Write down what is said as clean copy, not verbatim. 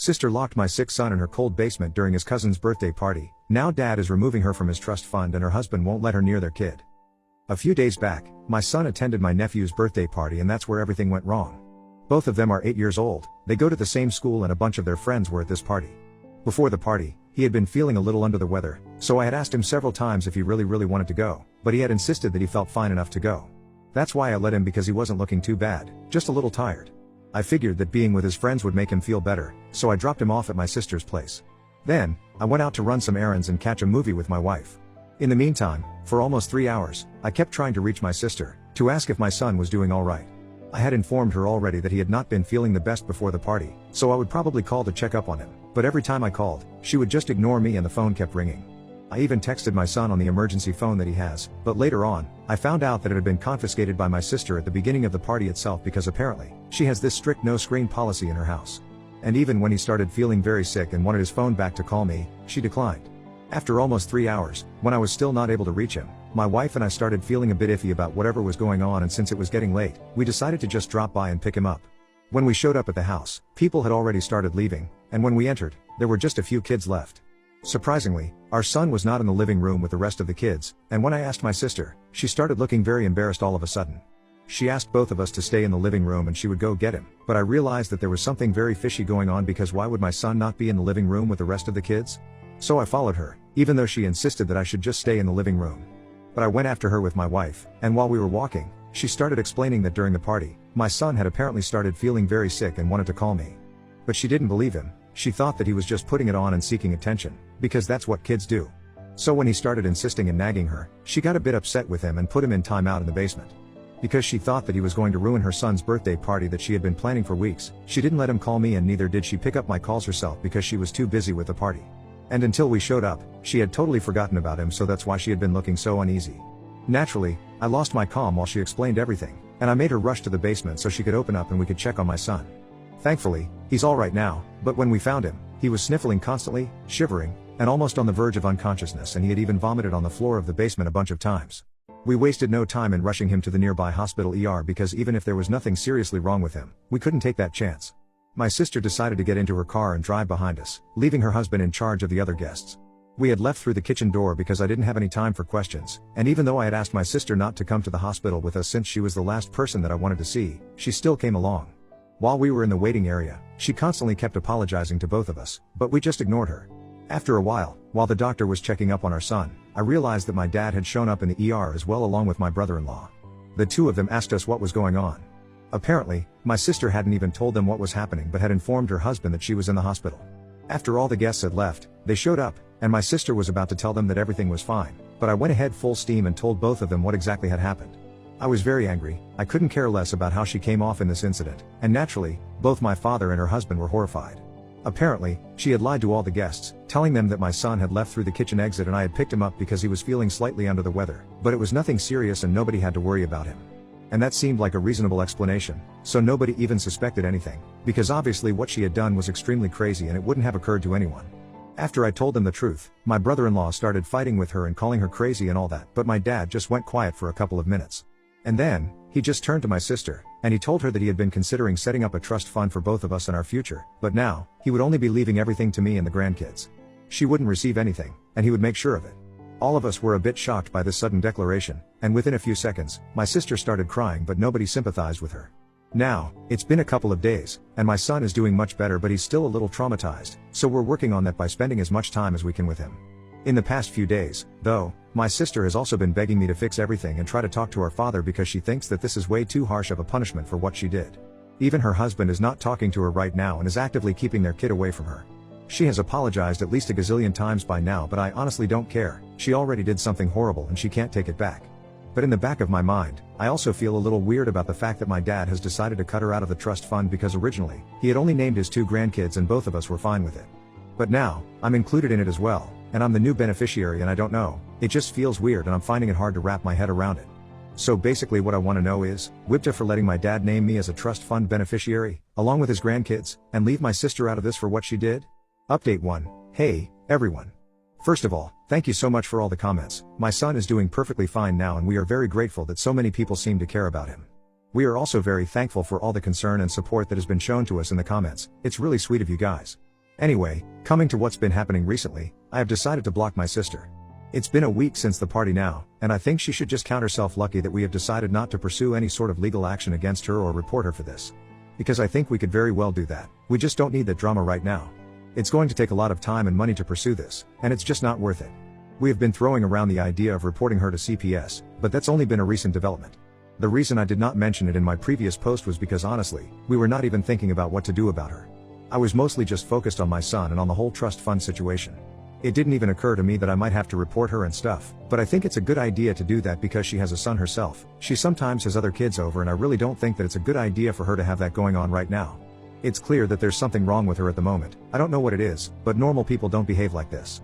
Sister locked my sick son in her cold basement during his cousin's birthday party. Now dad is removing her from his trust fund and her husband won't let her near their kid. A few days back, my son attended my nephew's birthday party and that's where everything went wrong. Both of them are 8 years old, they go to the same school and a bunch of their friends were at this party. Before the party, he had been feeling a little under the weather, so I had asked him several times if he really wanted to go, but he had insisted that he felt fine enough to go. That's why I let him because he wasn't looking too bad, just a little tired. I figured that being with his friends would make him feel better, so I dropped him off at my sister's place. Then, I went out to run some errands and catch a movie with my wife. In the meantime, for almost 3 hours, I kept trying to reach my sister, to ask if my son was doing alright. I had informed her already that he had not been feeling the best before the party, so I would probably call to check up on him, but every time I called, she would just ignore me and the phone kept ringing. I even texted my son on the emergency phone that he has, but later on, I found out that it had been confiscated by my sister at the beginning of the party itself because apparently, she has this strict no-screen policy in her house. And even when he started feeling very sick and wanted his phone back to call me, she declined. After almost 3 hours, when I was still not able to reach him, my wife and I started feeling a bit iffy about whatever was going on, and since it was getting late, we decided to just drop by and pick him up. When we showed up at the house, people had already started leaving, and when we entered, there were just a few kids left. Surprisingly, our son was not in the living room with the rest of the kids, and when I asked my sister, she started looking very embarrassed all of a sudden. She asked both of us to stay in the living room and she would go get him, but I realized that there was something very fishy going on because why would my son not be in the living room with the rest of the kids? So I followed her, even though she insisted that I should just stay in the living room. But I went after her with my wife, and while we were walking, she started explaining that during the party, my son had apparently started feeling very sick and wanted to call me. But she didn't believe him, she thought that he was just putting it on and seeking attention, because that's what kids do. So when he started insisting and nagging her, she got a bit upset with him and put him in timeout in the basement. Because she thought that he was going to ruin her son's birthday party that she had been planning for weeks, she didn't let him call me and neither did she pick up my calls herself because she was too busy with the party. And until we showed up, she had totally forgotten about him, so that's why she had been looking so uneasy. Naturally, I lost my calm while she explained everything, and I made her rush to the basement so she could open up and we could check on my son. Thankfully, he's alright now, but when we found him, he was sniffling constantly, shivering, and almost on the verge of unconsciousness, and he had even vomited on the floor of the basement a bunch of times. We wasted no time in rushing him to the nearby hospital ER because even if there was nothing seriously wrong with him, we couldn't take that chance. My sister decided to get into her car and drive behind us, leaving her husband in charge of the other guests. We had left through the kitchen door because I didn't have any time for questions, and even though I had asked my sister not to come to the hospital with us since she was the last person that I wanted to see, she still came along. While we were in the waiting area, she constantly kept apologizing to both of us, but we just ignored her. After a while the doctor was checking up on our son, I realized that my dad had shown up in the ER as well along with my brother-in-law. The two of them asked us what was going on. Apparently, my sister hadn't even told them what was happening but had informed her husband that she was in the hospital. After all the guests had left, they showed up, and my sister was about to tell them that everything was fine, but I went ahead full steam and told both of them what exactly had happened. I was very angry, I couldn't care less about how she came off in this incident, and naturally, both my father and her husband were horrified. Apparently, she had lied to all the guests, telling them that my son had left through the kitchen exit and I had picked him up because he was feeling slightly under the weather, but it was nothing serious and nobody had to worry about him. And that seemed like a reasonable explanation, so nobody even suspected anything, because obviously what she had done was extremely crazy and it wouldn't have occurred to anyone. After I told them the truth, my brother-in-law started fighting with her and calling her crazy and all that, but my dad just went quiet for a couple of minutes. And then, he just turned to my sister, and he told her that he had been considering setting up a trust fund for both of us and our future, but now, he would only be leaving everything to me and the grandkids. She wouldn't receive anything, and he would make sure of it. All of us were a bit shocked by this sudden declaration, and within a few seconds, my sister started crying but nobody sympathized with her. Now, it's been a couple of days, and my son is doing much better but he's still a little traumatized, so we're working on that by spending as much time as we can with him. In the past few days, though, my sister has also been begging me to fix everything and try to talk to our father because she thinks that this is way too harsh of a punishment for what she did. Even her husband is not talking to her right now and is actively keeping their kid away from her. She has apologized at least a gazillion times by now, but I honestly don't care. She already did something horrible and she can't take it back. But in the back of my mind, I also feel a little weird about the fact that my dad has decided to cut her out of the trust fund because originally, he had only named his 2 grandkids and both of us were fine with it. But now, I'm included in it as well, and I'm the new beneficiary and I don't know, it just feels weird and I'm finding it hard to wrap my head around it. So basically what I want to know is, WIPTA for letting my dad name me as a trust fund beneficiary, along with his grandkids, and leave my sister out of this for what she did? Update 1. Hey, everyone. First of all, thank you so much for all the comments. My son is doing perfectly fine now and we are very grateful that so many people seem to care about him. We are also very thankful for all the concern and support that has been shown to us in the comments, it's really sweet of you guys. Anyway, coming to what's been happening recently, I have decided to block my sister. It's been a week since the party now, and I think she should just count herself lucky that we have decided not to pursue any sort of legal action against her or report her for this. Because I think we could very well do that. We just don't need that drama right now. It's going to take a lot of time and money to pursue this, and it's just not worth it. We have been throwing around the idea of reporting her to CPS, but that's only been a recent development. The reason I did not mention it in my previous post was because honestly, we were not even thinking about what to do about her. I was mostly just focused on my son and on the whole trust fund situation. It didn't even occur to me that I might have to report her and stuff, but I think it's a good idea to do that because she has a son herself. She sometimes has other kids over and I really don't think that it's a good idea for her to have that going on right now. It's clear that there's something wrong with her at the moment. I don't know what it is, but normal people don't behave like this.